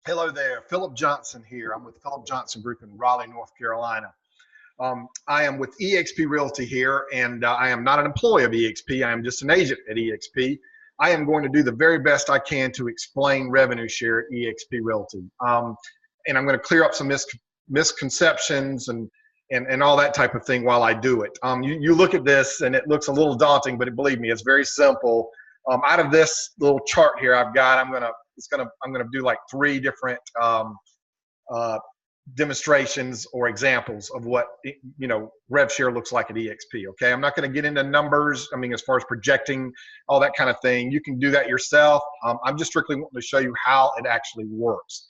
Hello there, Philip Johnson here. I'm with Philip Johnson Group in Raleigh, North Carolina. I am with eXp Realty here, and I am not an employee of eXp. I am just an agent at eXp. I am going to do the very best I can to explain revenue share at eXp Realty. And I'm going to clear up some misconceptions and all that type of thing while I do it. You look at this and it looks a little daunting, but believe me, it's very simple. Out of this little chart here I've got, I'm gonna do like three different uh, demonstrations or examples of what rev share looks like at eXp. Okay, I'm not going to get into numbers. I mean, as far as projecting all that kind of thing, you can do that yourself. I'm just strictly wanting to show you how it actually works.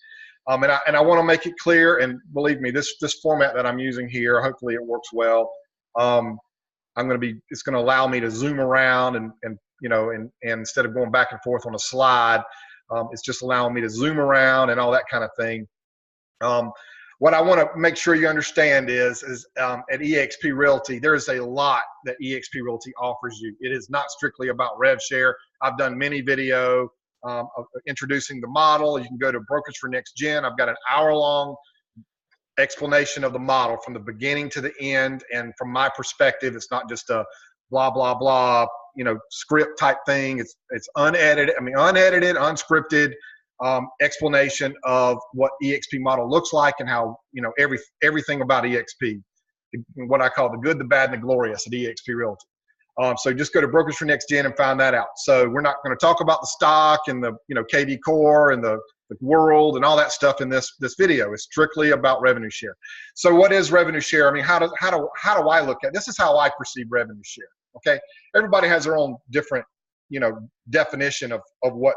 And I want to make it clear, and believe me, this format that I'm using here, hopefully it works well. It's going to allow me to zoom around and instead of going back and forth on a slide, it's just allowing me to zoom around and all that kind of thing. What I want to make sure you understand is at eXp Realty, there's a lot that eXp Realty offers you. It is not strictly about rev share. I've done many videos of introducing the model. You can go to Brokers for Next Gen. I've got an hour-long explanation of the model from the beginning to the end. And from my perspective, it's not just a blah, blah, blah, script type thing. It's unedited, unscripted explanation of what eXp model looks like and how, everything about eXp, what I call the good, the bad, and the glorious at eXp Realty. So just go to Brokers for Next Gen and find that out. So we're not going to talk about the stock and the, KD Core and the world and all that stuff in this video. It's strictly about revenue share. So what is revenue share? I mean, how do I look at it? This is how I perceive revenue share. Okay, everybody has their own different, definition of what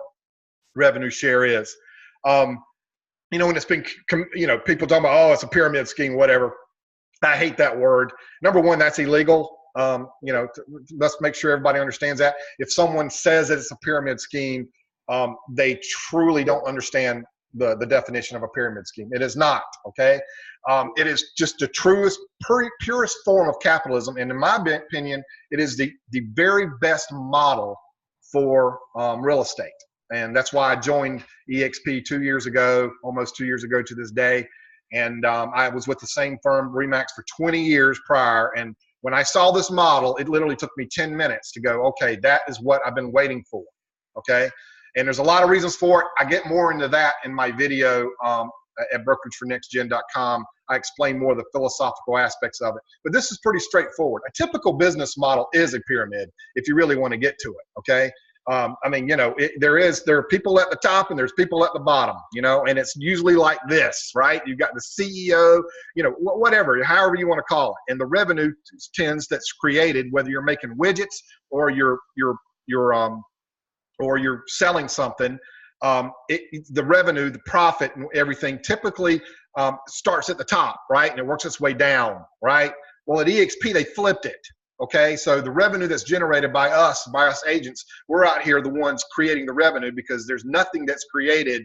revenue share is. When it's been, people talking about, oh, it's a pyramid scheme, whatever. I hate that word. Number one, that's illegal. Let's make sure everybody understands that. If someone says that it's a pyramid scheme, they truly don't understand the definition of a pyramid scheme. It is not, okay? It is just the truest, purest form of capitalism. And in my opinion, it is the very best model for real estate. And that's why I joined eXp 2 years ago, almost 2 years ago to this day. And I was with the same firm, Remax, for 20 years prior. And when I saw this model, it literally took me 10 minutes to go, okay, that is what I've been waiting for, okay? And there's a lot of reasons for it. I get more into that in my video at brokeragefornextgen.com. I explain more of the philosophical aspects of it. But this is pretty straightforward. A typical business model is a pyramid if you really want to get to it, okay? There are people at the top and there's people at the bottom, and it's usually like this, right? You've got the CEO, whatever, however you want to call it. And the revenue that's created, whether you're making widgets or you're selling something, the revenue, the profit, and everything typically starts at the top, right? And it works its way down, right? Well, at eXp, they flipped it. Okay, so the revenue that's generated by us agents, we're out here the ones creating the revenue, because there's nothing that's created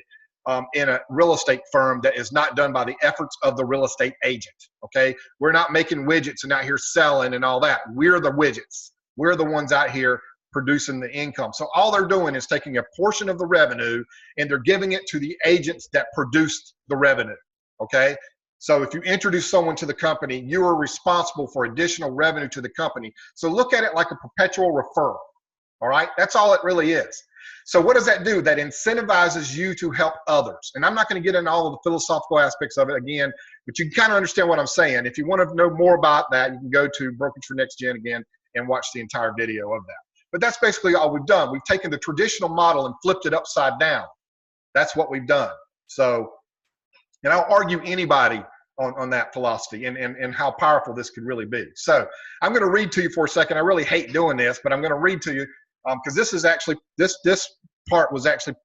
in a real estate firm that is not done by the efforts of the real estate agent. Okay, we're not making widgets and out here selling and all that. We're the widgets. We're the ones out here producing the income. So all they're doing is taking a portion of the revenue and they're giving it to the agents that produced the revenue. Okay. So if you introduce someone to the company, you are responsible for additional revenue to the company. So look at it like a perpetual referral, all right? That's all it really is. So what does that do? That incentivizes you to help others. And I'm not going to get into all of the philosophical aspects of it again, but you can kind of understand what I'm saying. If you want to know more about that, you can go to Brokers for Next Gen again and watch the entire video of that. But that's basically all we've done. We've taken the traditional model and flipped it upside down. That's what we've done. So, and I'll argue anybody on that philosophy and how powerful this could really be. So I'm going to read to you for a second. I really hate doing this, but I'm going to read to you because this is actually, this part was actually,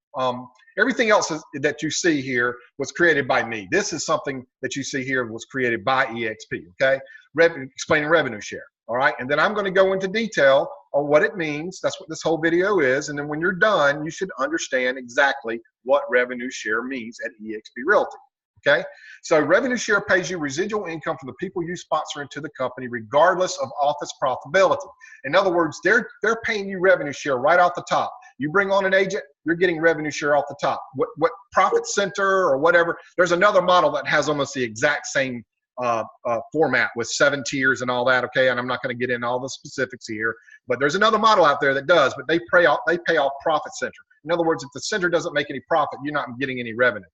everything else that you see here was created by me. This is something that you see here was created by eXp, okay? Explaining revenue share, all right? And then I'm going to go into detail on what it means. That's what this whole video is. And then when you're done, you should understand exactly what revenue share means at eXp Realty. Okay, so revenue share pays you residual income from the people you sponsor into the company, regardless of office profitability. In other words, they're paying you revenue share right off the top. You bring on an agent, you're getting revenue share off the top. What profit center or whatever, there's another model that has almost the exact same format with 7 tiers and all that, okay? And I'm not going to get into all the specifics here, but there's another model out there that does, but they pay off profit center. In other words, if the center doesn't make any profit, you're not getting any revenue.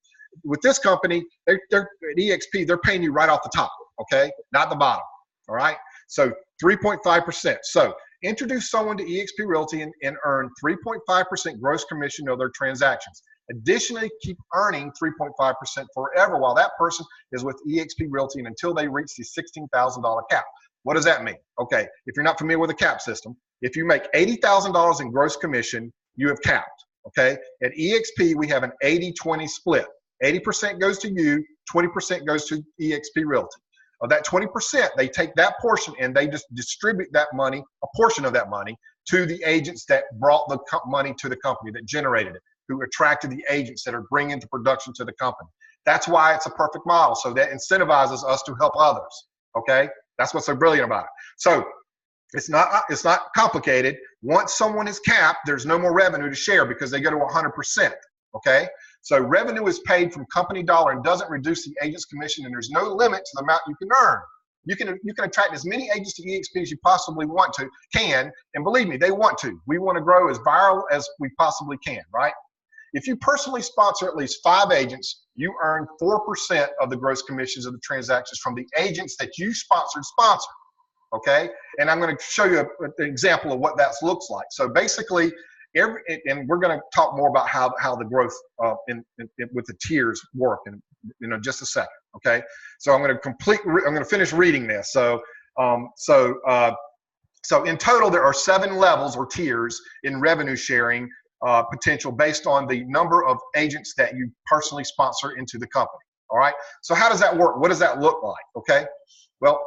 With this company, they're at eXp, they're paying you right off the top, okay? Not the bottom, all right? So 3.5%. So introduce someone to eXp Realty and earn 3.5% gross commission of their transactions. Additionally, keep earning 3.5% forever while that person is with eXp Realty and until they reach the $16,000 cap. What does that mean? Okay, if you're not familiar with the cap system, if you make $80,000 in gross commission, you have capped, okay? At eXp, we have an 80-20 split. 80% goes to you, 20% goes to eXp Realty. Of that 20%, they take that portion and they just distribute that money, a portion of that money, to the agents that brought the money to the company, that generated it, who attracted the agents that are bringing the production to the company. That's why it's a perfect model. So that incentivizes us to help others, okay? That's what's so brilliant about it. So it's not complicated. Once someone is capped, there's no more revenue to share because they go to 100%, okay? So revenue is paid from company dollar and doesn't reduce the agent's commission, and there's no limit to the amount you can earn. You can attract as many agents to eXp as you possibly can, and believe me, they want to. We want to grow as viral as we possibly can, right? If you personally sponsor at least 5 agents, you earn 4% of the gross commissions of the transactions from the agents that you sponsor, okay? And I'm going to show you an example of what that looks like. So basically, and we're going to talk more about how the growth with the tiers work in just a second, okay? So I'm going to finish reading this. So in total, there are 7 levels or tiers in revenue sharing potential based on the number of agents that you personally sponsor into the company, all right? So how does that work? What does that look like, okay? Well,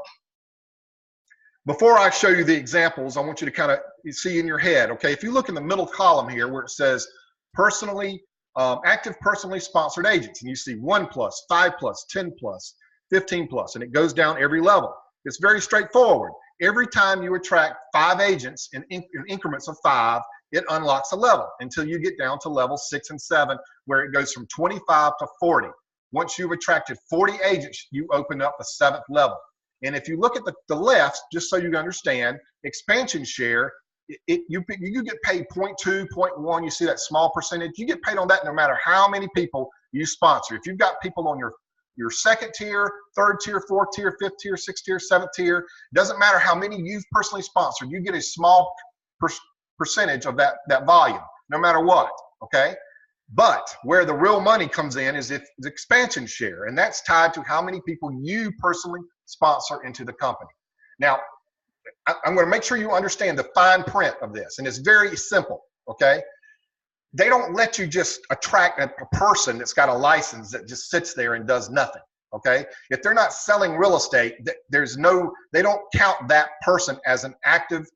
before I show you the examples, I want you to kind of see in your head, okay? If you look in the middle column here where it says active personally sponsored agents, and you see 1+, 5+, 10+, 15+, and it goes down every level. It's very straightforward. Every time you attract 5 agents in increments of 5, it unlocks a level until you get down to level 6 and 7, where it goes from 25 to 40. Once you've attracted 40 agents, you open up the 7th level. And if you look at the left, just so you understand, expansion share, you get paid 0.2, 0.1, you see that small percentage, you get paid on that no matter how many people you sponsor. If you've got people on your 2nd tier, 3rd tier, 4th tier, 5th tier, 6th tier, 7th tier, doesn't matter how many you've personally sponsored, you get a small percentage of that volume, no matter what, okay? But where the real money comes in is the expansion share, and that's tied to how many people you personally sponsor into the company. Now, I'm going to make sure you understand the fine print of this, and it's very simple, okay? They don't let you just attract a person that's got a license that just sits there and does nothing, okay? If they're not selling real estate, they don't count that person as an active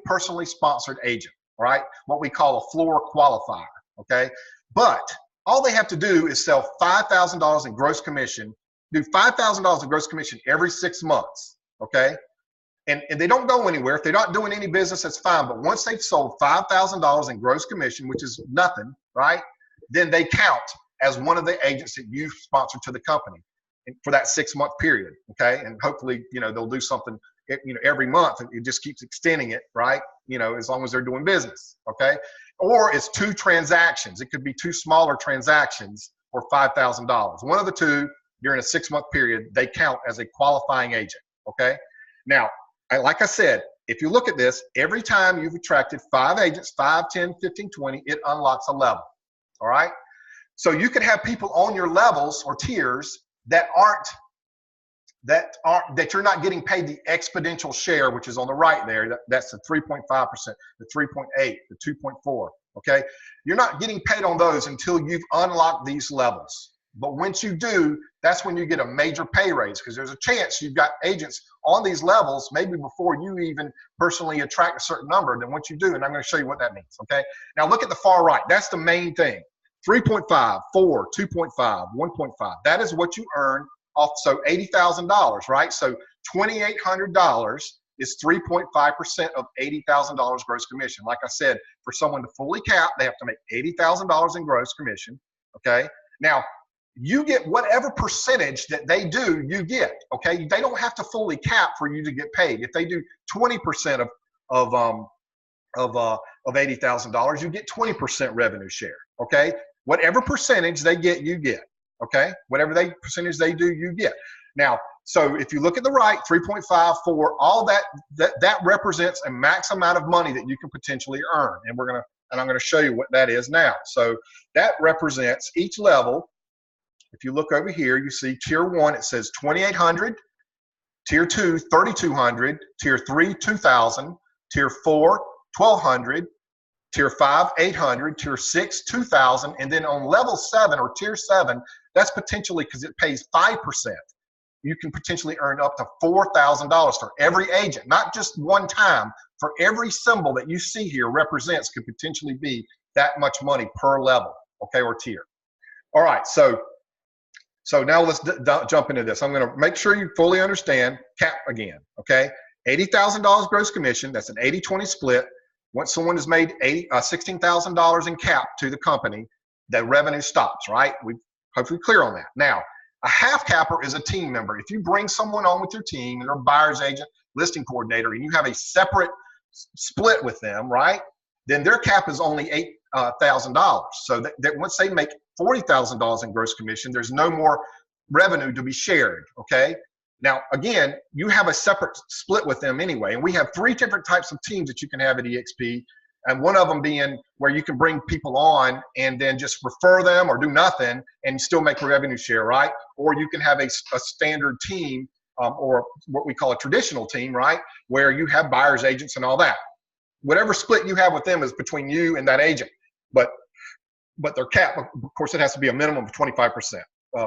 personally sponsored agent, all right? What we call a floor qualifier, okay? But all they have to do is sell $5,000 in gross commission, do $5,000 in gross commission every 6 months, okay? And they don't go anywhere. If they're not doing any business, that's fine. But once they've sold $5,000 in gross commission, which is nothing, right? Then they count as one of the agents that you sponsored to the company for that 6-month period, okay? And hopefully, they'll do something, every month. It just keeps extending it, right? As long as they're doing business, okay? Or it's 2 transactions. It could be 2 smaller transactions for $5,000. One of the 2 during a 6-month period, they count as a qualifying agent, okay? Now, like I said, if you look at this, every time you've attracted 5 agents, 5, 10, 15, 20, it unlocks a level, all right? So you could have people on your levels or tiers that you're not getting paid the exponential share, which is on the right there. That's the 3.5%, the 3.8, the 2.4, okay? You're not getting paid on those until you've unlocked these levels. But once you do, that's when you get a major pay raise, because there's a chance you've got agents on these levels maybe before you even personally attract a certain number. Then once you do, and I'm going to show you what that means, okay? Now look at the far right. That's the main thing. 3.5, 4, 2.5, 1.5. That is what you earn off, so $80,000, right? So $2,800 is 3.5% of $80,000 gross commission. Like I said, for someone to fully cap, they have to make $80,000 in gross commission, okay? Now, you get whatever percentage that they do, you get, okay? They don't have to fully cap for you to get paid. If they do 20% of $80,000, you get 20% revenue share, okay? Whatever percentage they get, you get, okay? Whatever percentage they do, you get. Now, so if you look at the right, 3.5 for all that represents a max amount of money that you can potentially earn. And I'm gonna show you what that is now. So that represents each level. If you look over here, you see tier 1, it says 2,800, tier 2, 3,200, tier 3, 2,000, tier 4, 1,200, tier 5, 800, tier 6, 2,000, and then on level 7 or tier 7, that's potentially, because it pays 5%, you can potentially earn up to $4,000 for every agent, not just one time. For every symbol that you see here represents could potentially be that much money per level, okay, or tier. All right, so now let's jump into this. I'm going to make sure you fully understand cap again, okay? $80,000 gross commission, that's an 80-20 split. Once someone has made $16,000 in cap to the company, the revenue stops, right? We're hopefully clear on that. Now, a half capper is a team member. If you bring someone on with your team, and they're a buyer's agent, listing coordinator, and you have a separate split with them, right? Then their cap is only $8,000. So that once they make $40,000 in gross commission, there's no more revenue to be shared, okay? Now, again, you have a separate split with them anyway, and we have 3 different types of teams that you can have at eXp, and one of them being where you can bring people on and then just refer them or do nothing and still make a revenue share, right? Or you can have a standard team or what we call a traditional team, right? Where you have buyer's agents and all that. Whatever split you have with them is between you and that agent, but their cap, of course, it has to be a minimum of 25%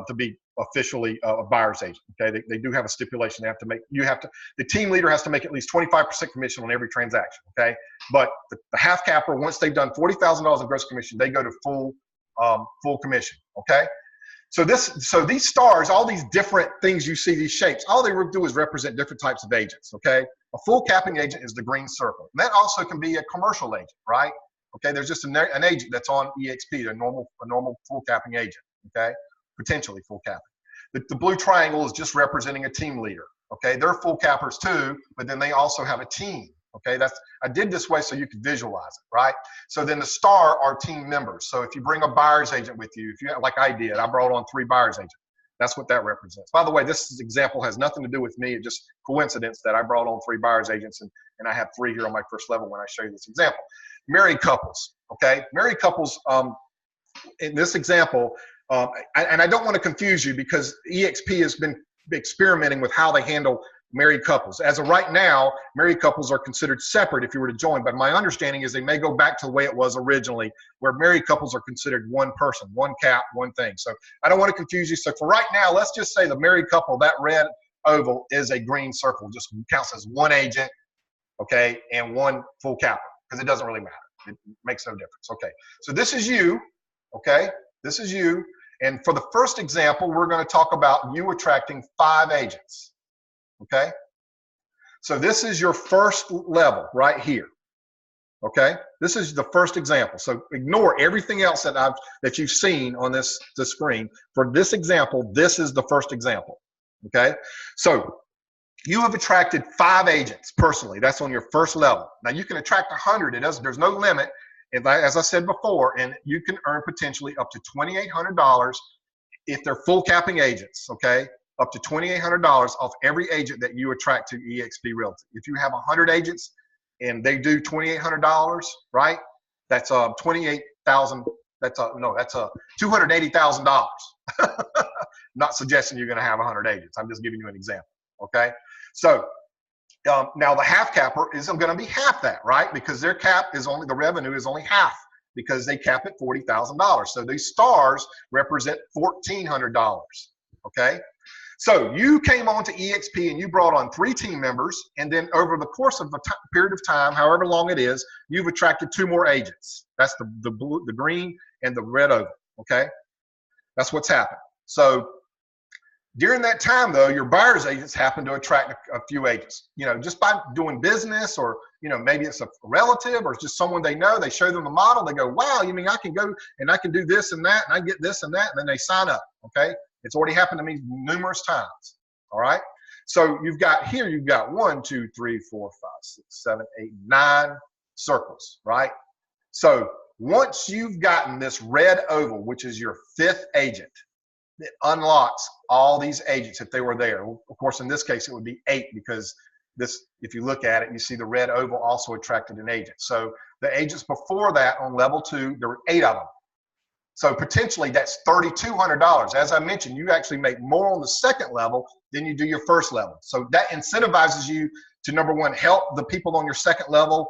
to be officially a buyer's agent. Okay, they do have a stipulation. The team leader has to make at least 25% commission on every transaction. Okay, but the half capper, once they've done $40,000 in gross commission, they go to full commission. Okay, so these stars, all these different things you see, these shapes, all they do is represent different types of agents. Okay, a full capping agent is the green circle. And that also can be a commercial agent, right? Okay, there's just an agent that's on eXp, a normal full capping agent. Okay, potentially full capping. The blue triangle is just representing a team leader. Okay, they're full cappers too, but then they also have a team. Okay, I did this way so you could visualize it, right? So then the star are team members. So if you bring a buyer's agent with you, like I did, I brought on 3 buyer's agents. That's what that represents. By the way, this example has nothing to do with me. It's just coincidence that I brought on 3 buyer's agents, and I have 3 here on my first level when I show you this example. Married couples, okay? Married couples, in this example, and I don't want to confuse you because eXp has been experimenting with how they handle married couples. As of right now, married couples are considered separate if you were to join, but my understanding is they may go back to the way it was originally, where married couples are considered one person, one cap, one thing. So I don't want to confuse you. So for right now, let's just say the married couple, that red oval is a green circle, just counts as one agent, okay, and one full capper, because it doesn't really matter. It makes no difference. Okay, so this is you, okay? This is you. And for the first example, we're going to talk about you attracting 5 agents. Okay, so this is your first level right here. Okay, this is the first example. So ignore everything else that you've seen on the screen. For this example, this is the first example. Okay, so you have attracted 5 agents personally. That's on your first level. Now you can attract 100. There's no limit. As I said before, and you can earn potentially up to $2,800 if they're full capping agents. Okay. Up to $2,800 off every agent that you attract to eXp Realty. If you have 100 agents and they do $2,800, right? That's $28,000. That's $280,000. Not suggesting you're going to have 100 agents. I'm just giving you an example. Okay. So now the half capper isn't going to be half that, right? Because their cap is the revenue is only half because they cap at $40,000. So these stars represent $1,400. Okay. So you came on to eXp and you brought on 3 team members, and then over the course of the period of time, however long it is, you've attracted 2 more agents. That's the blue, the green, and the red oval. Okay, that's what's happened. So During that time, though, your buyer's agents happen to attract a few agents, just by doing business, or, maybe it's a relative or just someone they know. They show them the model. They go, wow, you mean I can go and I can do this and that, and I get this and that, and then they sign up, okay? It's already happened to me numerous times, all right? So you've got 1, 2, 3, 4, 5, 6, 7, 8, 9 circles, right? So once you've gotten this red oval, which is your 5th agent, it unlocks all these agents if they were there. Of course, in this case, it would be 8, because this, if you look at it, you see the red oval also attracted an agent. So the agents before that on level 2, there were 8 of them. So potentially that's $3,200. As I mentioned, you actually make more on the 2nd level than you do your 1st level. So that incentivizes you to, number one, help the people on your 2nd level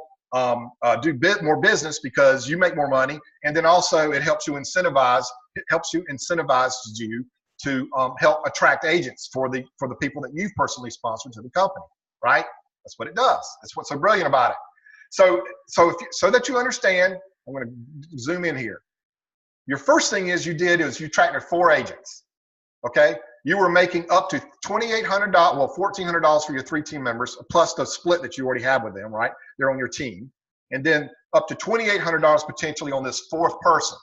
do more business because you make more money, and then also it helps you incentivize you to help attract agents for the people that you've personally sponsored to the company, right? That's what it does. That's what's so brilliant about it. So that you understand, I'm going to zoom in here. Your first thing you attracted 4 agents, okay? You were making up to $2,800, well, $1,400 for your 3 team members, plus the split that you already have with them, right? They're on your team. And then up to $2,800 potentially on this 4th person,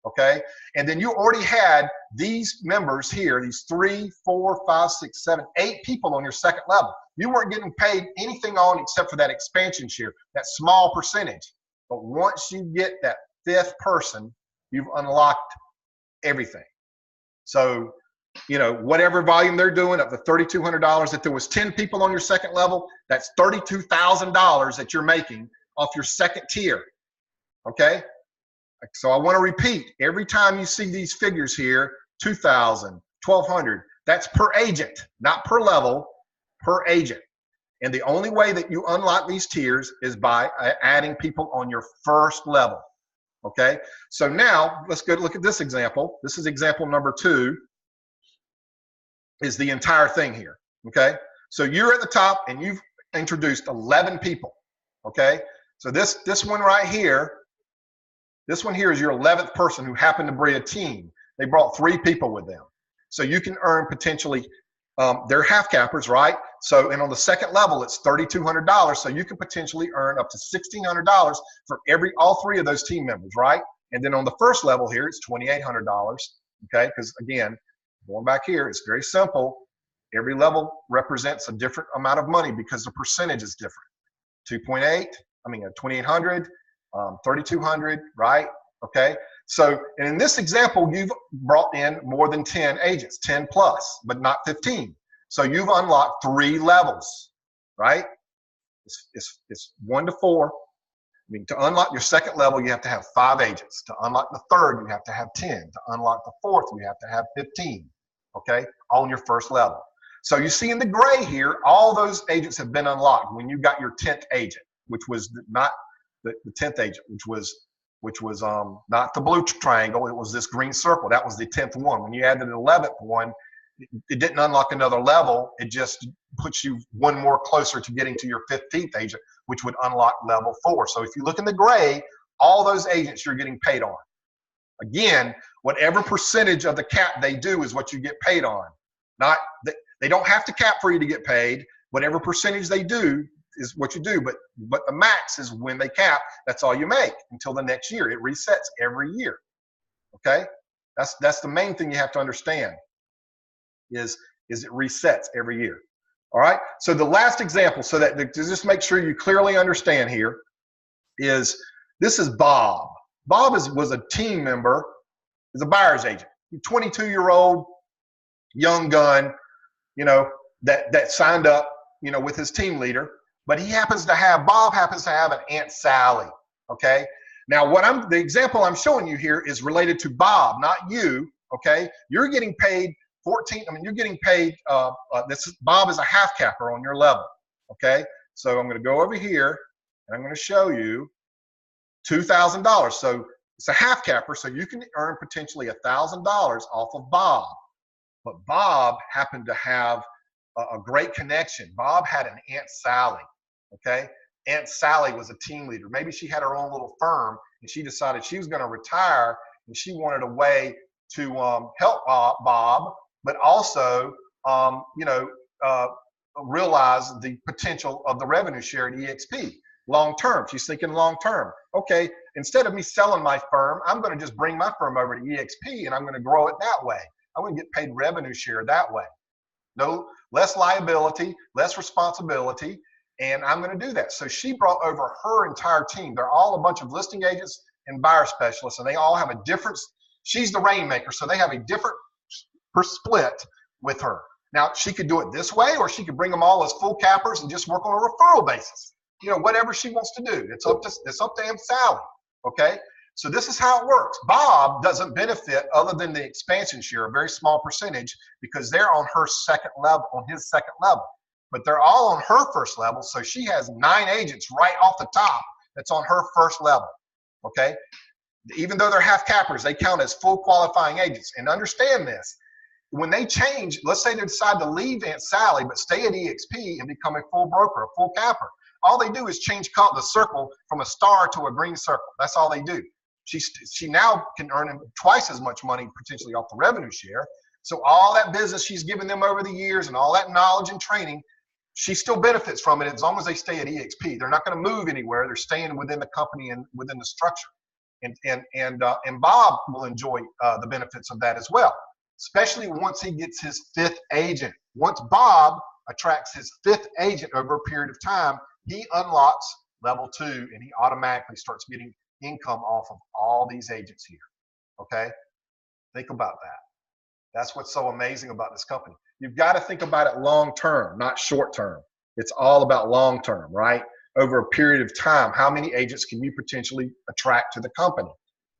okay? And then you already had these members here, these 3, 4, 5, 6, 7, 8 people on your 2nd level. You weren't getting paid anything on except for that expansion share, that small percentage. But once you get that 5th person, you've unlocked everything. So, whatever volume they're doing, up to $3,200, if there was 10 people on your 2nd level, that's $32,000 that you're making off your 2nd tier, okay? So I want to repeat, every time you see these figures here, 2,000, 1,200, that's per agent, not per level, per agent. And the only way that you unlock these tiers is by adding people on your 1st level, okay? So now let's go look at this example. This is example number 2, is the entire thing here, okay? So you're at the top and you've introduced 11 people, okay? So this one right here, this one here is your 11th person who happened to bring a team. They brought 3 people with them. So you can earn potentially, they're half cappers, right? So, and on the 2nd level, it's $3,200. So you can potentially earn up to $1,600 for all 3 of those team members, right? And then on the 1st level here, it's $2,800, okay? Because again, going back here, it's very simple. Every level represents a different amount of money because the percentage is different. 2,800, 3,200, right? Okay. So, and in this example, you've brought in more than 10 agents, 10 plus, but not 15. So you've unlocked 3 levels, right? It's 1 to 4. I mean, to unlock your 2nd level, you have to have 5 agents. To unlock the 3rd, you have to have 10. To unlock the 4th, you have to have 15, okay? All on your 1st level. So you see in the gray here, all those agents have been unlocked when you got your 10th agent, which was not the 10th agent, which was not the blue triangle. It was this green circle. That was the 10th one. When you added the 11th one, it didn't unlock another level. It just puts you one more closer to getting to your 15th agent, which would unlock level 4. So if you look in the gray, all those agents you're getting paid on. Again, whatever percentage of the cap they do is what you get paid on. They don't have to cap for you to get paid. Whatever percentage they do is what you do, but the max is when they cap. That's all you make until the next year. It resets every year. Okay, that's the main thing you have to understand. Is it resets every year. All right. So the last example, so that to just make sure you clearly understand here, is this is Bob. Bob was a team member, is a buyer's agent, 22-year-old young gun, that signed up, with his team leader. But Bob happens to have an Aunt Sally, okay? Now, the example I'm showing you here is related to Bob, not you, okay? You're getting paid Bob is a half capper on your level, okay? So I'm going to go over here and I'm going to show you $2,000. So it's a half capper, so you can earn potentially $1,000 off of Bob. But Bob happened to have a great connection. Bob had an Aunt Sally, okay? Aunt Sally was a team leader. Maybe she had her own little firm and she decided she was going to retire and she wanted a way to help Bob, but also you know, realize the potential of the revenue share at eXp long term. She's thinking long term. Okay, instead of me selling my firm, I'm going to just bring my firm over to eXp and I'm going to grow it that way. I'm going to get paid revenue share that way. No, less liability, less responsibility, and I'm going to do that. So she brought over her entire team. They're all a bunch of listing agents and buyer specialists, and they all have a different, she's the rainmaker, so they have a different split with her. Now, she could do it this way, or she could bring them all as full cappers and just work on a referral basis. You know, whatever she wants to do. It's up to Aunt Sally, okay? So this is how it works. Bob doesn't benefit other than the expansion share, a very small percentage, because they're on her second level, on his second level. But they're all on her first level, so she has 9 agents right off the top that's on her first level, okay? Even though they're half cappers, they count as full qualifying agents. And understand this, when they change, let's say they decide to leave Aunt Sally but stay at eXp and become a full broker, a full capper, all they do is change the circle from a star to a green circle. That's all they do. She now can earn twice as much money potentially off the revenue share. So all that business she's given them over the years and all that knowledge and training, she still benefits from it as long as they stay at eXp. They're not going to move anywhere. They're staying within the company and within the structure. And Bob will enjoy the benefits of that as well, especially once he gets his 5th agent. Once Bob attracts his 5th agent over a period of time, he unlocks level 2 and he automatically starts getting income off of all these agents here, okay? Think about that. That's what's so amazing about this company. You've got to think about it long term, not short term. It's all about long term, right? Over a period of time, how many agents can you potentially attract to the company?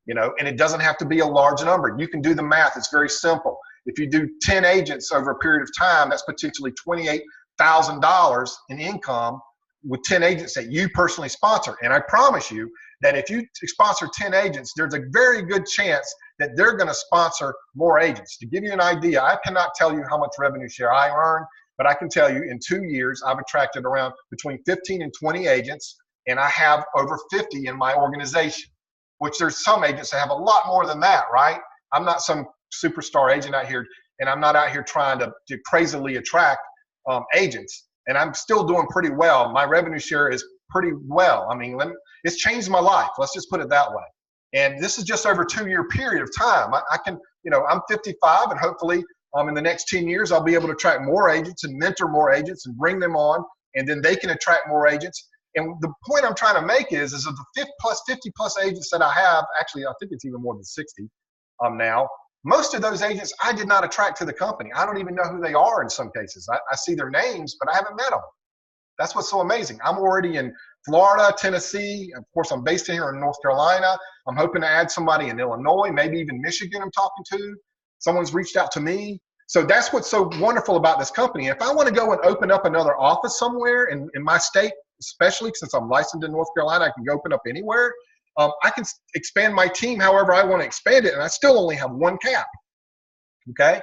You know, and it doesn't have to be a large number. You can do the math. It's very simple. If you do 10 agents over a period of time, that's potentially $28,000 in income with 10 agents that you personally sponsor. And I promise you that if you sponsor 10 agents, there's a very good chance that they're going to sponsor more agents. To give you an idea, I cannot tell you how much revenue share I earn, but I can tell you in 2 years, I've attracted around between 15 and 20 agents, and I have over 50 in my organization, which there's some agents that have a lot more than that, right? I'm not some superstar agent out here, and I'm not out here trying to crazily attract agents, and I'm still doing pretty well. My revenue share is pretty well. I mean, it's changed my life. Let's just put it that way. And this is just over a 2-year period of time. I can, you know, I'm 55, and hopefully in the next 10 years, I'll be able to attract more agents and mentor more agents and bring them on, and then they can attract more agents. And the point I'm trying to make is of the 50 plus agents that I have, actually, I think it's even more than 60 now, most of those agents I did not attract to the company. I don't even know who they are in some cases. I see their names, but I haven't met them. That's what's so amazing. I'm already in Florida, Tennessee. Of course, I'm based here in North Carolina. I'm hoping to add somebody in Illinois, maybe even Michigan I'm talking to. Someone's reached out to me. So that's what's so wonderful about this company. If I want to go and open up another office somewhere in my state, especially since I'm licensed in North Carolina, I can go open up anywhere. I can expand my team however I want to expand it, and I still only have 1 cap, okay?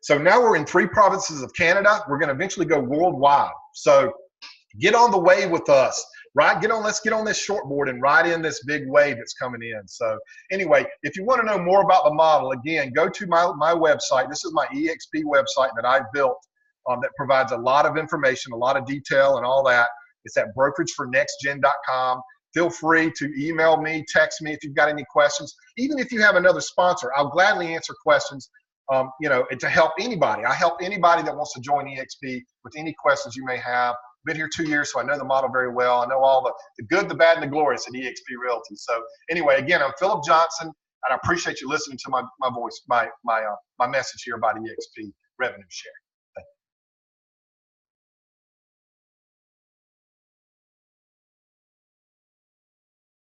So now we're in 3 provinces of Canada. We're going to eventually go worldwide. So get on the wave with us, right? Let's get on this shortboard and ride in this big wave that's coming in. So anyway, if you want to know more about the model, again, go to my website. This is my eXp website that I built that provides a lot of information, a lot of detail and all that. It's at brokeragefornextgen.com. Feel free to email me, text me if you've got any questions. Even if you have another sponsor, I'll gladly answer questions, you know, to help anybody. I help anybody that wants to join eXp with any questions you may have. Been here 2 years, so I know the model very well. I know all the good, the bad, and the glorious at eXp Realty. So anyway, again, I'm Philip Johnson, and I appreciate you listening to my voice, my message here about eXp revenue share.